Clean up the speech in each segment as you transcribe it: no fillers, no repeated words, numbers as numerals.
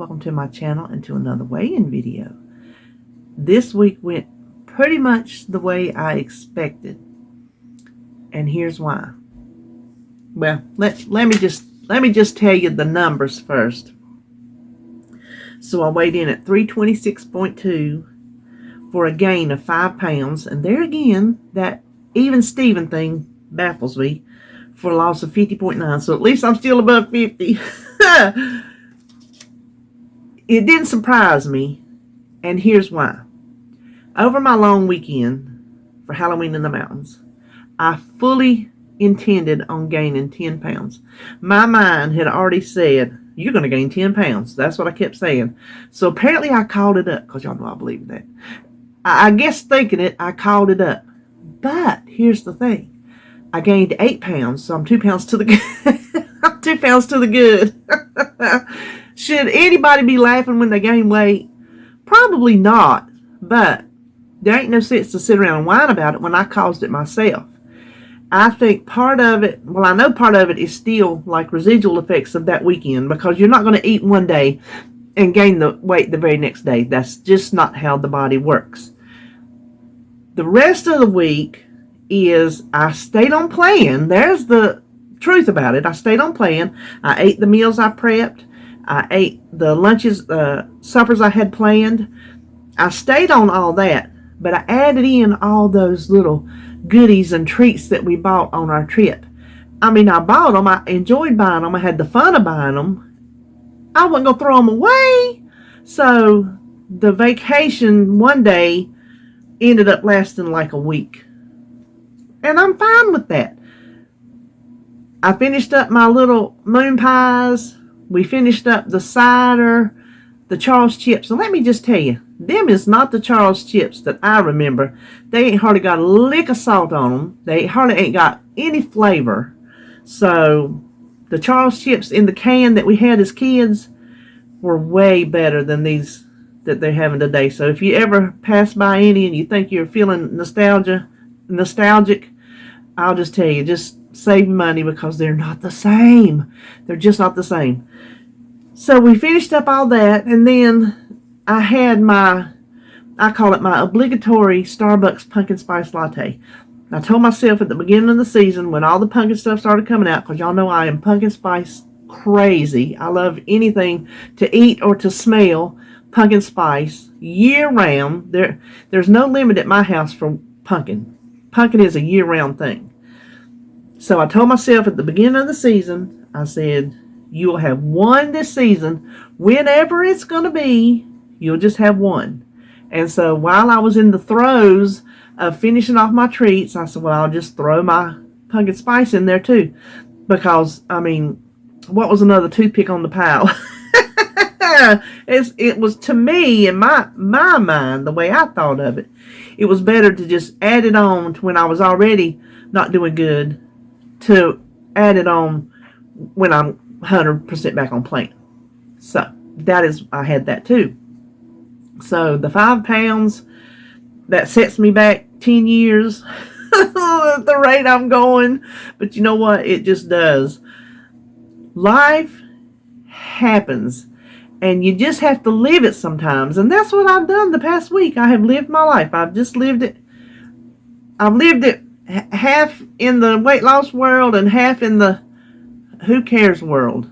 welcome to my channel and to another weigh-in video. This week went pretty much the way I expected, and here's why. Well, let me just tell you the numbers first. So I weighed in at 326.2 for a gain of 5 pounds, and there again, that even Steven thing baffles me, for a loss of 50.9. So at least I'm still above 50. It didn't surprise me, and here's why. Over my long weekend for Halloween in the mountains, I fully intended on gaining 10 pounds. My mind had already said, you're going to gain 10 pounds. That's what I kept saying. So apparently I called it up, because y'all know I believe in that. I guess thinking it, I called it up. But here's the thing. I gained 8 pounds, so I'm 2 pounds to the good. I'm 2 pounds to the good. Should anybody be laughing when they gain weight? Probably not. But there ain't no sense to sit around and whine about it when I caused it myself. I think part of it, well, I know part of it is still like residual effects of that weekend, because you're not going to eat one day and gain the weight the very next day. That's just not how the body works. The rest of the week is I stayed on plan. There's the truth about it. I stayed on plan. I ate the meals I prepped. I ate the lunches, suppers I had planned. I stayed on all that, but I added in all those little goodies and treats that we bought on our trip. I mean, I bought them. I enjoyed buying them. I had the fun of buying them. I wasn't going to throw them away. So the vacation one day ended up lasting like a week. And I'm fine with that. I finished up my little moon pies. We finished up the cider, the Charles chips. And let me just tell you, them is not the Charles chips that I remember. They ain't hardly got a lick of salt on them. They hardly ain't got any flavor. So the Charles chips in the can that we had as kids were way better than these that they're having today. So if you ever pass by any and you think you're feeling nostalgic, I'll just tell you, just save money, because they're not the same. They're just not the same. So we finished up all that, and then I had I call it my obligatory Starbucks pumpkin spice latte. I told myself at the beginning of the season, when all the pumpkin stuff started coming out, because y'all know I am pumpkin spice crazy. I love anything to eat or to smell pumpkin spice year round. There's no limit at my house for pumpkin. Pumpkin is a year-round thing. So I told myself at the beginning of the season, I said, you will have one this season. Whenever it's going to be, you'll just have one. And so while I was in the throes of finishing off my treats, I said, well, I'll just throw my pumpkin spice in there too. Because, I mean, what was another toothpick on the pile? It was, to me, in my mind, the way I thought of it, it was better to just add it on to when I was already not doing good, to add it on when I'm 100% back on plan. So I had that too. So the 5 pounds, that sets me back 10 years at the rate I'm going. But you know what? It just does. Life happens. And you just have to live it sometimes. And that's what I've done the past week. I have lived my life. I've just lived it. I've lived it half in the weight loss world and half in the who cares world.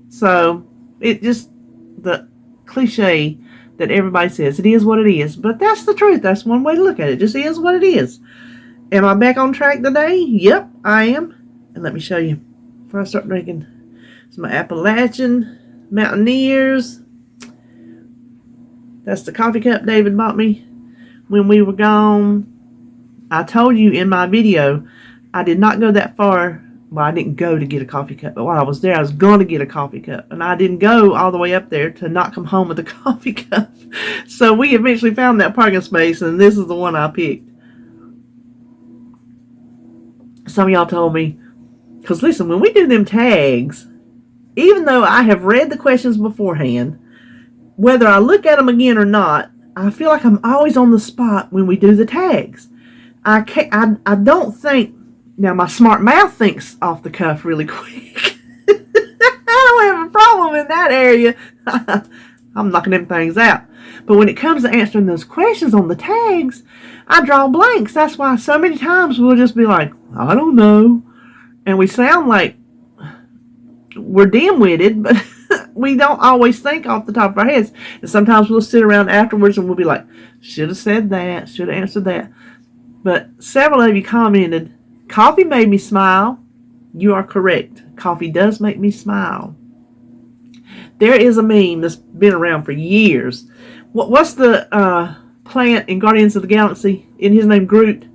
So it just, the cliche that everybody says, it is what it is. But that's the truth. That's one way to look at it. It just is what it is. Am I back on track today? Yep, I am. And let me show you before I start drinking. It's my Appalachian Mountaineers. That's the coffee cup David bought me when we were gone. I told you in my video, I did not go that far. Well, I didn't go to get a coffee cup, but while I was there, I was going to get a coffee cup. And I didn't go all the way up there to not come home with a coffee cup. So we eventually found that parking space, and this is the one I picked. Some of y'all told me, because listen, when we do them tags, even though I have read the questions beforehand, whether I look at them again or not, I feel like I'm always on the spot when we do the tags. I don't think, now my smart mouth thinks off the cuff really quick. I don't have a problem in that area. I'm knocking them things out. But when it comes to answering those questions on the tags, I draw blanks. That's why so many times we'll just be like, I don't know. And we sound like we're dim-witted, but we don't always think off the top of our heads. And sometimes we'll sit around afterwards and we'll be like, should have said that, should have answered that. But several of you commented, coffee made me smile. You are correct. Coffee does make me smile. There is a meme that's been around for years. What's the plant in Guardians of the Galaxy? In his name, Groot.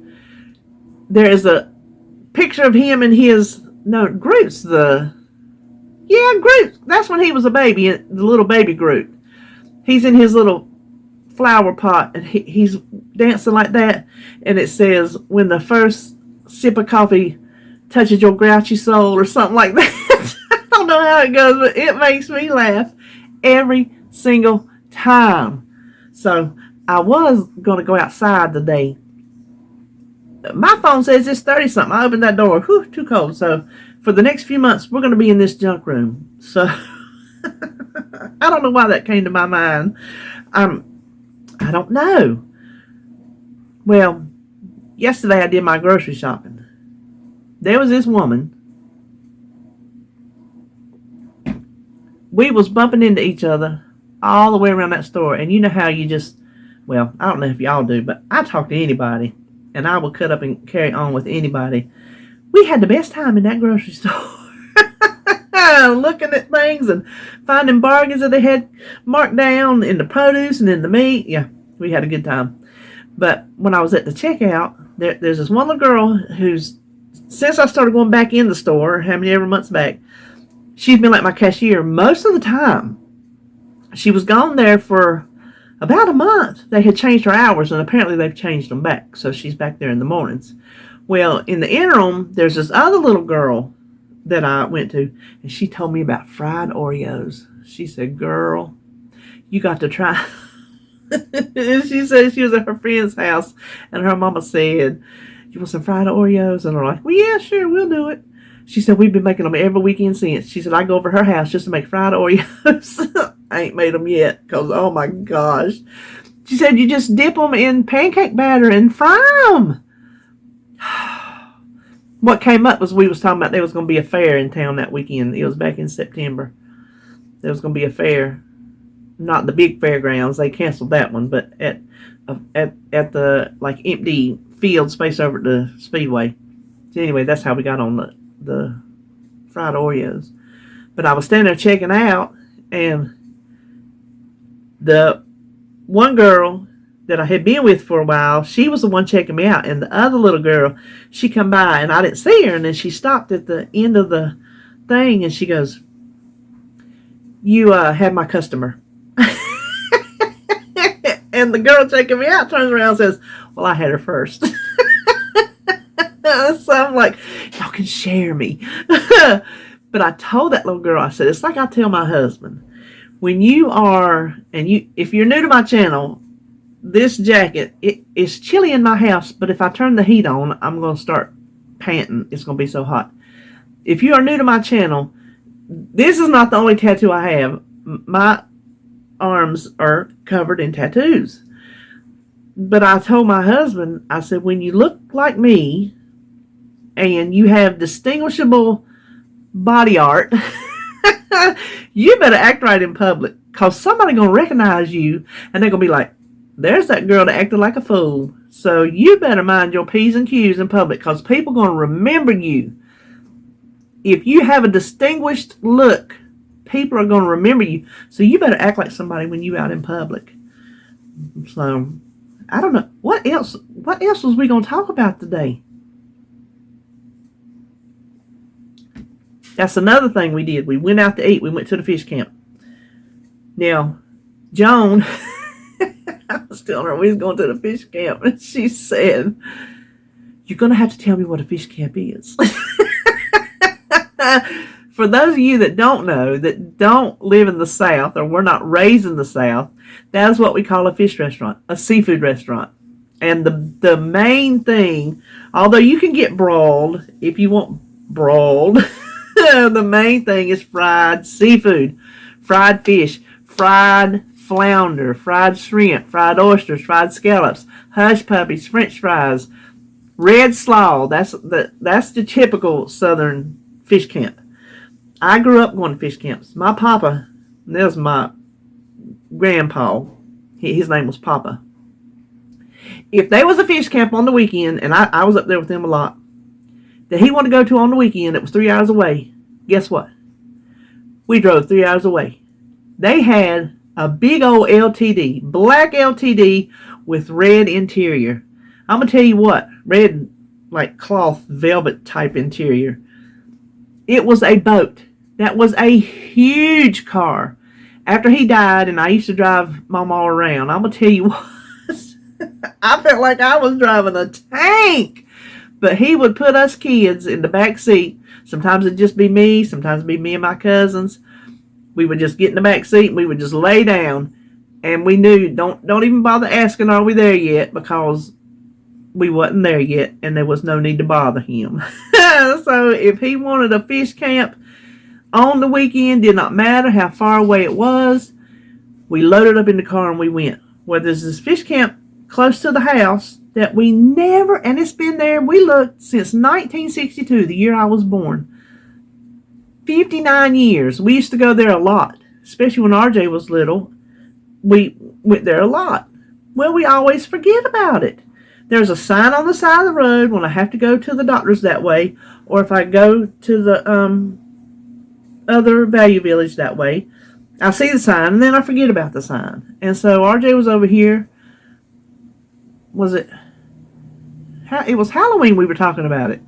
There is a picture of him and Groot's Groot. That's when he was a baby, the little baby Groot. He's in his little flower pot and he's dancing like that. And it says, when the first sip of coffee touches your grouchy soul or something like that. I don't know how it goes, but it makes me laugh every single time. So I was going to go outside today. My phone says it's 30 something. I opened that door. Whew, too cold. So for the next few months, we're going to be in this junk room. So I don't know why that came to my mind. I don't know. Well, yesterday I did my grocery shopping. There was this woman. We was bumping into each other all the way around that store. And you know how you just, well, I don't know if y'all do, but I talk to anybody. And I will cut up and carry on with anybody. We had the best time in that grocery store. Looking at things and finding bargains that they had marked down in the produce and in the meat. Yeah, we had a good time. But when I was at the checkout, there's this one little girl who's, since I started going back in the store, how many ever months back, she's been like my cashier most of the time. She was gone there for about a month. They had changed her hours, and apparently they've changed them back. So she's back there in the mornings. Well, in the interim, there's this other little girl that I went to, and she told me about fried Oreos. She said, girl, you got to try. She said she was at her friend's house, and her mama said, you want some fried Oreos? And they're like, well, yeah, sure, we'll do it. She said, we've been making them every weekend since. She said, I go over to her house just to make fried Oreos. I ain't made them yet because, oh my gosh. She said, you just dip them in pancake batter and fry them. What came up was we was talking about there was going to be a fair in town that weekend. It was back in September. There was going to be a fair. Not the big fairgrounds. They canceled that one. But at the like empty field space over at the Speedway. So anyway, that's how we got on the fried Oreos. But I was standing there checking out, and the one girl that I had been with for a while, she was the one checking me out. And the other little girl, she come by, and I didn't see her. And then she stopped at the end of the thing, and she goes, you have my customer. And the girl checking me out turns around and says, well, I had her first. So I'm like, y'all can share me. But I told that little girl, I said, it's like I tell my husband, when you are, and if you're new to my channel, this jacket, it's chilly in my house, but if I turn the heat on, I'm going to start panting. It's going to be so hot. If you are new to my channel, this is not the only tattoo I have. My arms are covered in tattoos. But I told my husband, I said, when you look like me and you have distinguishable body art, you better act right in public, because somebody going to recognize you, and they're going to be like, there's that girl that acted like a fool. So you better mind your P's and Q's in public, because people are going to remember you. If you have a distinguished look, people are going to remember you. So you better act like somebody when you out in public. So I don't know. What else was we going to talk about today? That's another thing we did. We went out to eat. We went to the fish camp. Now, Joan, I was telling her we was going to the fish camp, and she said, you're going to have to tell me what a fish camp is. For those of you that don't know, that don't live in the South, or were not raised in the South, that is what we call a fish restaurant, a seafood restaurant. And the main thing, although you can get broiled if you want broiled, The main thing is fried seafood, fried fish, fried flounder, fried shrimp, fried oysters, fried scallops, hush puppies, French fries, red slaw. That's the typical Southern fish camp. I grew up going to fish camps. My papa, that was my grandpa. His name was Papa. If there was a fish camp on the weekend, and I was up there with him a lot, that he wanted to go to on the weekend, it was 3 hours away. Guess what? We drove 3 hours away. They had a big old LTD, black LTD with red interior. I'm going to tell you what, red, like cloth, velvet type interior. It was a boat. That was a huge car. After he died, and I used to drive Mama all around, I'm going to tell you what, I felt like I was driving a tank. But he would put us kids in the back seat. Sometimes it'd just be me. Sometimes it'd be me and my cousins. We would just get in the back seat and we would just lay down. And we knew, don't even bother asking, are we there yet? Because we wasn't there yet and there was no need to bother him. So if he wanted a fish camp on the weekend, did not matter how far away it was, we loaded up in the car and we went. Well, there's this fish camp close to the house that we never, and it's been there, we looked since 1962, the year I was born. 59 years. We used to go there a lot, especially when RJ was little. We went there a lot. Well, we always forget about it. There's a sign on the side of the road when I have to go to the doctor's that way, or if I go to the other Value Village that way, I see the sign and then I forget about the sign. And so RJ was over here. It was Halloween we were talking about it.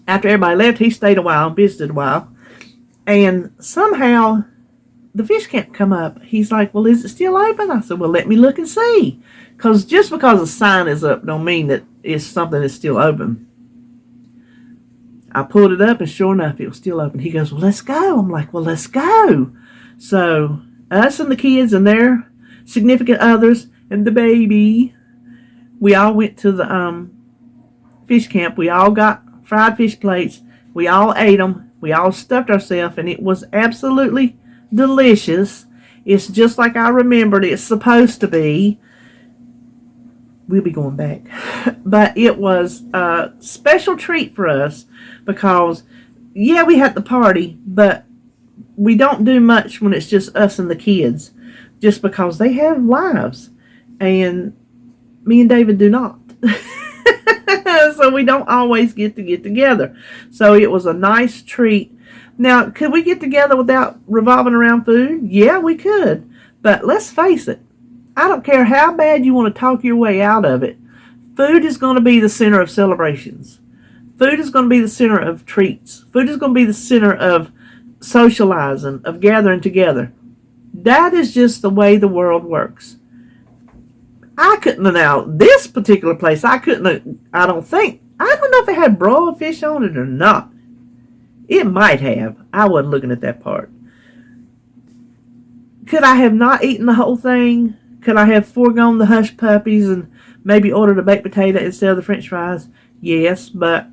After everybody left, he stayed a while, visited a while. And somehow the fish camp come up. He's like, well, is it still open? I said, well, let me look and see. Because just because a sign is up don't mean that it's something that's still open. I pulled it up and sure enough, it was still open. He goes, well, let's go. I'm like, well, let's go. So us and the kids and their significant others and the baby, we all went to the fish camp. We all got fried fish plates. We all ate them. We all stuffed ourselves, and it was absolutely delicious. It's just like I remembered it's supposed to be. We'll be going back. But it was a special treat for us because, yeah, we had the party, but we don't do much when it's just us and the kids, just because they have lives, and me and David do not. So we don't always get together. So it was a nice treat. Now, could we get together without revolving around food? Yeah, we could. But let's face it, I don't care how bad you want to talk your way out of it. Food is going to be the center of celebrations. Food is going to be the center of treats. Food is going to be the center of socializing, of gathering together. That is just the way the world works. I couldn't have, now, this particular place, I don't know if it had broiled fish on it or not. It might have. I wasn't looking at that part. Could I have not eaten the whole thing? Could I have foregone the hush puppies and maybe ordered a baked potato instead of the French fries? Yes, but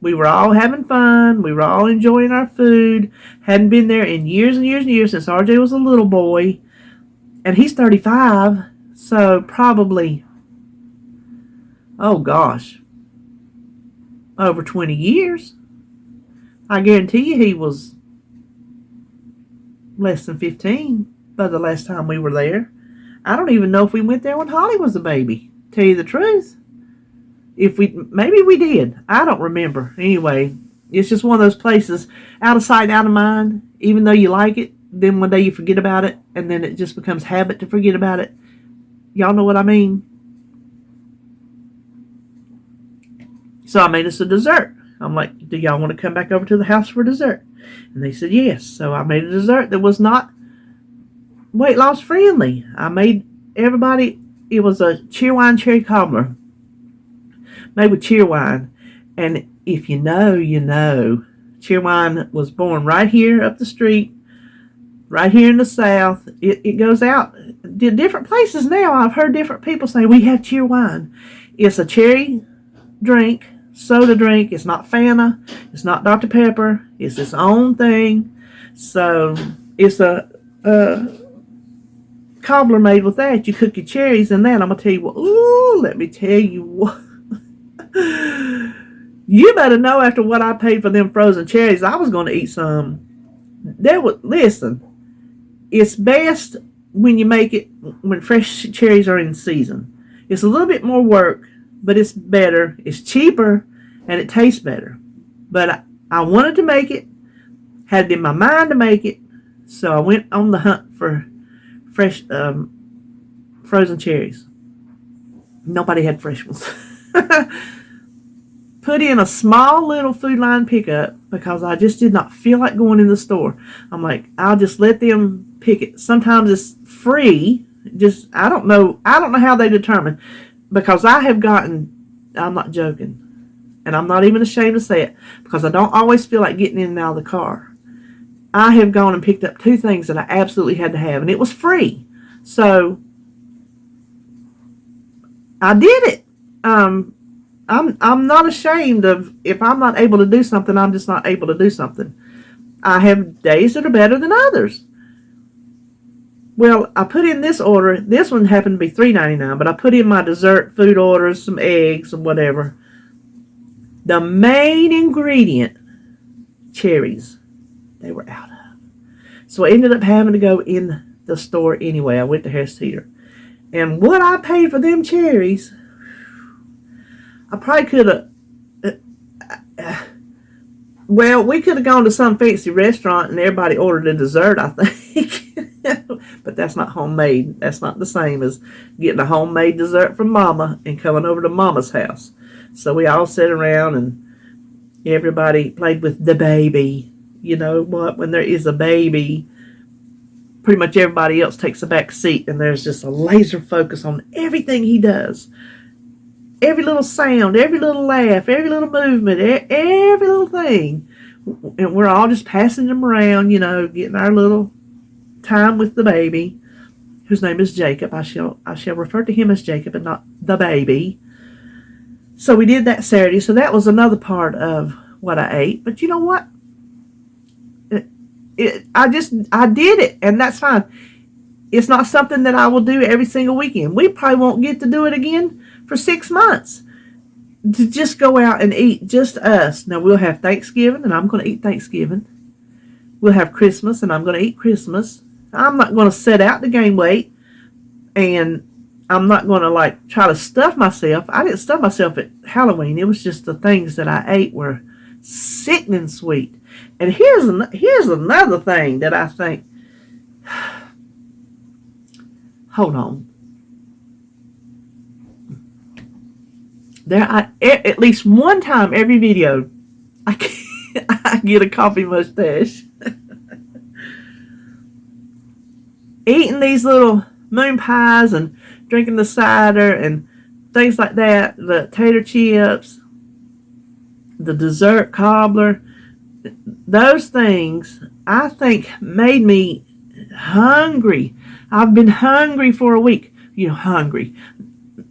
we were all having fun. We were all enjoying our food. Hadn't been there in years and years and years since RJ was a little boy. And he's 35, so probably, oh gosh, over 20 years. I guarantee you he was less than 15 by the last time we were there. I don't even know if we went there when Holly was a baby, tell you the truth. Maybe we did. I don't remember. Anyway, it's just one of those places, out of sight, out of mind. Even though you like it, then one day you forget about it, and then it just becomes habit to forget about it. Y'all know what I mean? So I made us a dessert. I'm like, do y'all want to come back over to the house for dessert? And they said yes. So I made a dessert that was not weight loss friendly. I made everybody, it was a cheerwine cherry cobbler made with cheerwine. And if you know, you know. Cheerwine was born right here up the street, right here in the South. It goes out to different places now. I've heard different people say, we have cheerwine. It's a cherry drink, soda drink. It's not Fanta. It's not Dr. Pepper. It's its own thing. So it's a cobbler made with that. You cook your cherries in that. I'm gonna tell you what. Ooh, let me tell you what. You better know after what I paid for them frozen cherries, I was gonna eat some. Listen. It's best when you make it when fresh cherries are in season. It's a little bit more work, but it's better. It's cheaper, and it tastes better. But I wanted to make it, had it in my mind to make it, so I went on the hunt for fresh frozen cherries. Nobody had fresh ones. Put in a small little Food Line pickup because I just did not feel like going in the store. I'm like, I'll just let them pick it. Sometimes it's free. Just I don't know how they determine, because I have gotten, I'm not joking, and I'm not even ashamed to say it, because I don't always feel like getting in and out of the car. I have gone and picked up 2 things that I absolutely had to have, and it was free. So I did it. I'm not ashamed of, if I'm not able to do something, I'm just not able to do something. I have days that are better than others. Well, I put in this order. This one happened to be $3.99, but I put in my dessert food orders, some eggs and whatever. The main ingredient, cherries, they were out of. So I ended up having to go in the store anyway. I went to Harris Teeter. And what I paid for them cherries, I probably could have, well, we could have gone to some fancy restaurant and everybody ordered a dessert, I think. But that's not homemade. That's not the same as getting a homemade dessert from Mama and coming over to Mama's house. So we all sat around and everybody played with the baby. You know what? When there is a baby, pretty much everybody else takes a back seat, and there's just a laser focus on everything he does. Every little sound, every little laugh, every little movement, every little thing. And we're all just passing them around, you know, getting our little time with the baby, whose name is Jacob. I shall refer to him as Jacob and not the baby. So we did that Saturday. So that was another part of what I ate. But you know what? I did it, and that's fine. It's not something that I will do every single weekend. We probably won't get to do it again for 6 months. To just go out and eat, just us. Now we'll have Thanksgiving, and I'm going to eat Thanksgiving. We'll have Christmas, and I'm going to eat Christmas. I'm not going to set out to gain weight, and I'm not going to try to stuff myself. I didn't stuff myself at Halloween. It was just the things that I ate were sickening sweet. And here's another thing that I think. Hold on. At least one time every video, I get a coffee mustache. Eating these little moon pies and drinking the cider and things like that, the tater chips, the dessert cobbler, those things, I think, made me hungry. I've been hungry for a week. You know, hungry.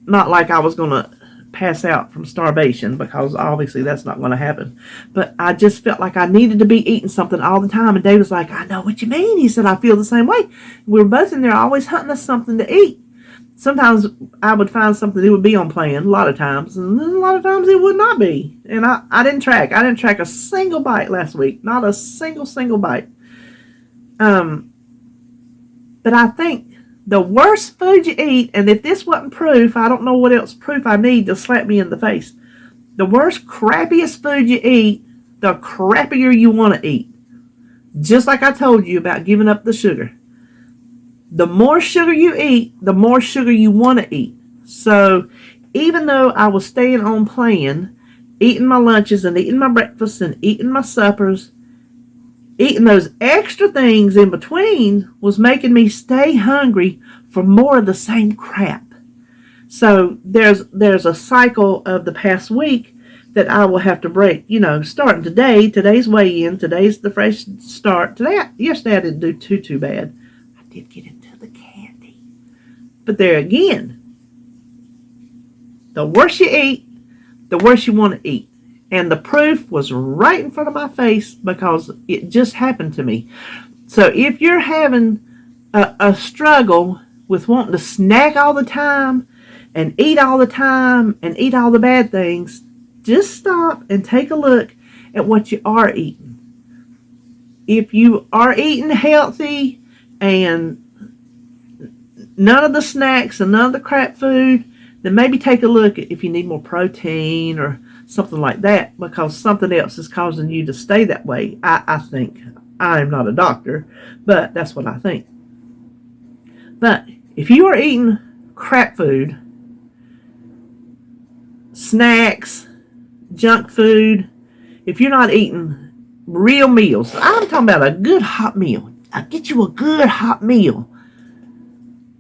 Not like I was going to pass out from starvation, because obviously that's not going to happen. But I just felt like I needed to be eating something all the time. And Dave was like, I know what you mean. He said, I feel the same way. We were both in there always hunting us something to eat. Sometimes I would find something that would be on plan, a lot of times, and then a lot of times it would not be. And I didn't track. I didn't track a single bite last week. Not a single bite. But I think the worst food you eat, and if this wasn't proof, I don't know what else proof I need to slap me in the face. The worst, crappiest food you eat, the crappier you want to eat. Just like I told you about giving up the sugar. The more sugar you eat, the more sugar you want to eat. So even though I was staying on plan, eating my lunches and eating my breakfasts and eating my suppers, eating those extra things in between was making me stay hungry for more of the same crap. So there's a cycle of the past week that I will have to break. You know, starting today, today's weigh-in, today's the fresh start. Yesterday I didn't do too bad. I did get into the candy. But there again, the worse you eat, the worse you want to eat. And the proof was right in front of my face because it just happened to me. So if you're having a struggle with wanting to snack all the time and eat all the time and eat all the bad things, just stop and take a look at what you are eating. If you are eating healthy and none of the snacks and none of the crap food, then maybe take a look at if you need more protein or something like that, because something else is causing you to stay that way. I think. I am not a doctor, but that's what I think. But if you are eating crap food, snacks, junk food, if you're not eating real meals, I'm talking about a good hot meal. I'll get you a good hot meal.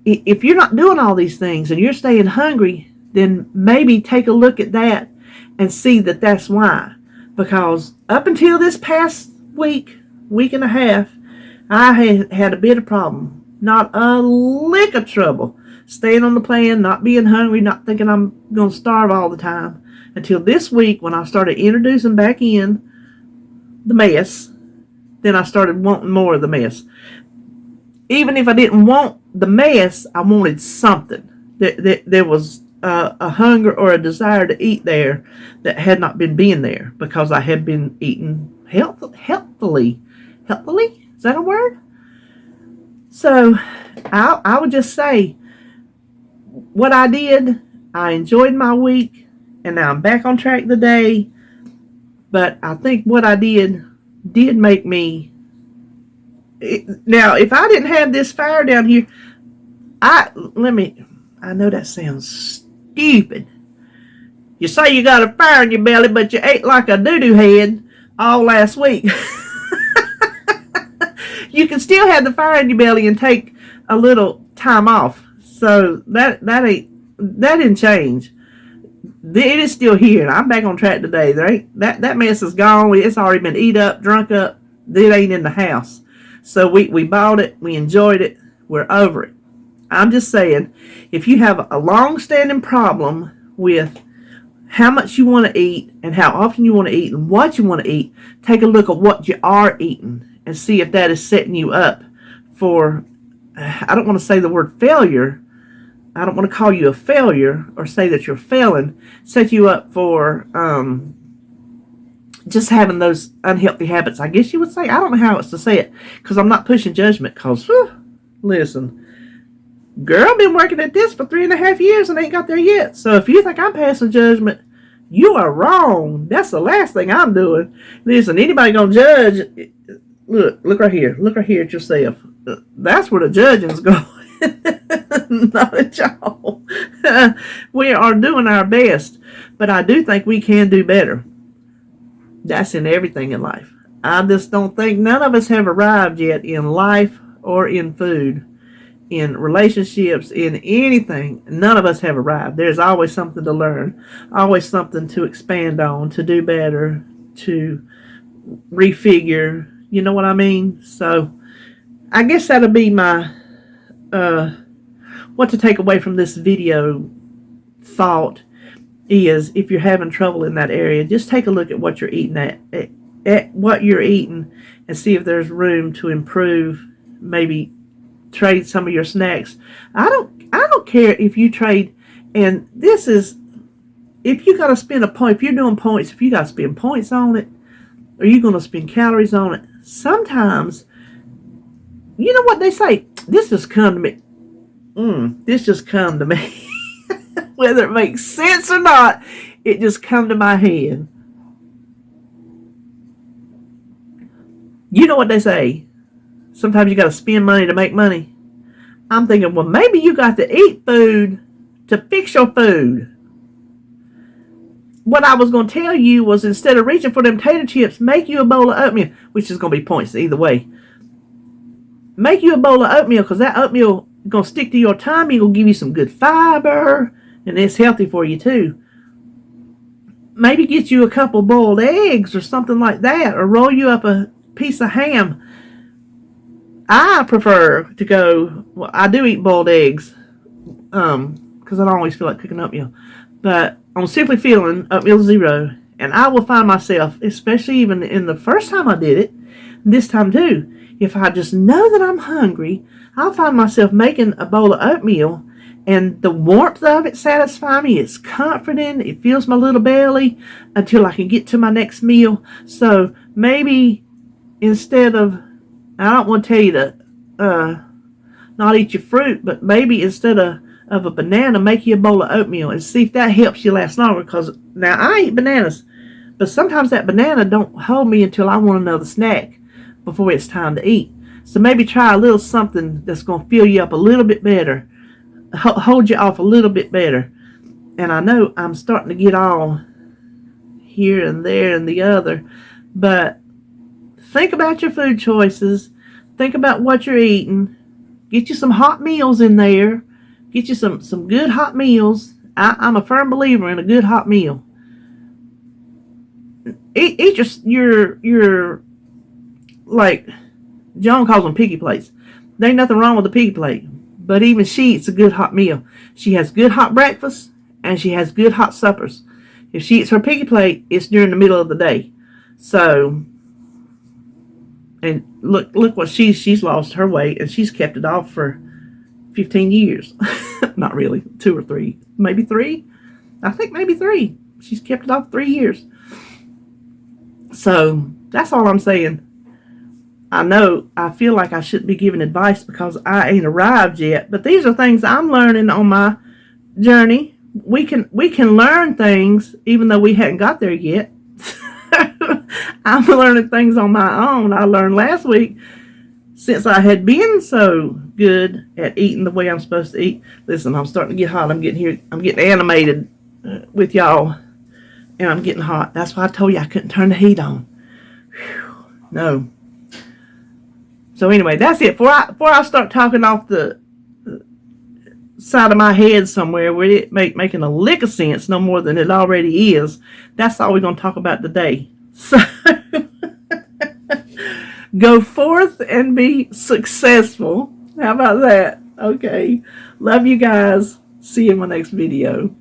If you're not doing all these things and you're staying hungry, then maybe take a look at that and see that that's why. Because up until this past week and a half, I had a bit of problem. Not a lick of trouble. Staying on the plan, not being hungry, not thinking I'm going to starve all the time. Until this week when I started introducing back in the mess, then I started wanting more of the mess. Even if I didn't want the mess, I wanted something. There was a hunger or a desire to eat there that had not been being there because I had been eating healthily. Healthily? Is that a word? So I would just say what I did, I enjoyed my week, and now I'm back on track today. But I think what I did make me... Now, if I didn't have this fire down here, I know that sounds stupid. You say you got a fire in your belly, but you ate like a doo-doo head all last week. You can still have the fire in your belly and take a little time off. So that didn't change. It is still here. I'm back on track today. That mess is gone. It's already been eat up, drunk up. It ain't in the house. So we bought it. We enjoyed it. We're over it. I'm just saying, if you have a long-standing problem with how much you want to eat and how often you want to eat and what you want to eat, take a look at what you are eating and see if that is setting you up for, I don't want to say the word failure. I don't want to call you a failure or say that you're failing. Set you up for just having those unhealthy habits, I guess you would say. I don't know how else to say it because I'm not pushing judgment because, listen, girl, I've been working at this for 3.5 years and ain't got there yet. So if you think I'm passing judgment, you are wrong. That's the last thing I'm doing. Listen, anybody gonna judge, look right here. Look right here at yourself. That's where the judging's going. Not at y'all. We are doing our best, but I do think we can do better. That's in everything in life. I just don't think none of us have arrived yet in life or in food, in relationships, in anything. None of us have arrived. There's always something to learn, always something to expand on, to do better, to refigure. You know what I mean? So I guess that'll be my what to take away from this video thought is, if you're having trouble in that area, just take a look at what you're eating at what you're eating and see if there's room to improve. Maybe trade some of your snacks. I don't care if you trade, and this is, if you got to spend a point, if you're doing points, if you got to spend points on it, or you're going to spend calories on it, sometimes, you know what they say, this just come to me. This just come to me. Whether it makes sense or not, it just come to my head. You know what they say, sometimes you got to spend money to make money. I'm thinking, well, maybe you got to eat food to fix your food. What I was going to tell you was, instead of reaching for them tater chips, make you a bowl of oatmeal, which is going to be points either way. Make you a bowl of oatmeal, because that oatmeal is going to stick to your tummy. It's going to give you some good fiber, and it's healthy for you too. Maybe get you a couple boiled eggs or something like that, or roll you up a piece of ham. I prefer to go, well, I do eat boiled eggs, because I don't always feel like cooking oatmeal. But on Simply Feeling, Oatmeal Zero, And I will find myself, especially even in the first time I did it, this time too, if I just know that I'm hungry, I'll find myself making a bowl of oatmeal, and the warmth of it satisfies me. It's comforting. It fills my little belly until I can get to my next meal. So maybe instead of, I don't want to tell you to not eat your fruit, but maybe instead of a banana, make you a bowl of oatmeal and see if that helps you last longer. Because now I eat bananas, but sometimes that banana don't hold me until I want another snack before it's time to eat. So maybe try a little something that's going to fill you up a little bit better, hold you off a little bit better. And I know I'm starting to get all here and there and the other, but think about your food choices. Think about what you're eating. Get you some hot meals in there. Get you some good hot meals. I'm a firm believer in a good hot meal. Eat your like Joan calls them piggy plates. There ain't nothing wrong with a piggy plate, but even she eats a good hot meal. She has good hot breakfasts and she has good hot suppers. If she eats her piggy plate, it's during the middle of the day. So, and look what she's lost her weight, and she's kept it off for 15 years. Not really, 2 or 3, maybe 3. I think maybe 3. She's kept it off 3 years. So that's all I'm saying. I feel like I shouldn't be giving advice because I ain't arrived yet, but these are things I'm learning on my journey. We can learn things even though we hadn't got there yet. I'm learning things on my own. I learned last week, since I had been so good at eating the way I'm supposed to eat. Listen, I'm starting to get hot. I'm getting animated with y'all, and I'm getting hot. That's why I told you I couldn't turn the heat on. Whew, no. So anyway, that's it. Before I start talking off the side of my head somewhere where it making a lick of sense no more than it already is, that's all we're going to talk about today. So go forth and be successful. How about that? Okay. Love you guys. See you in my next video.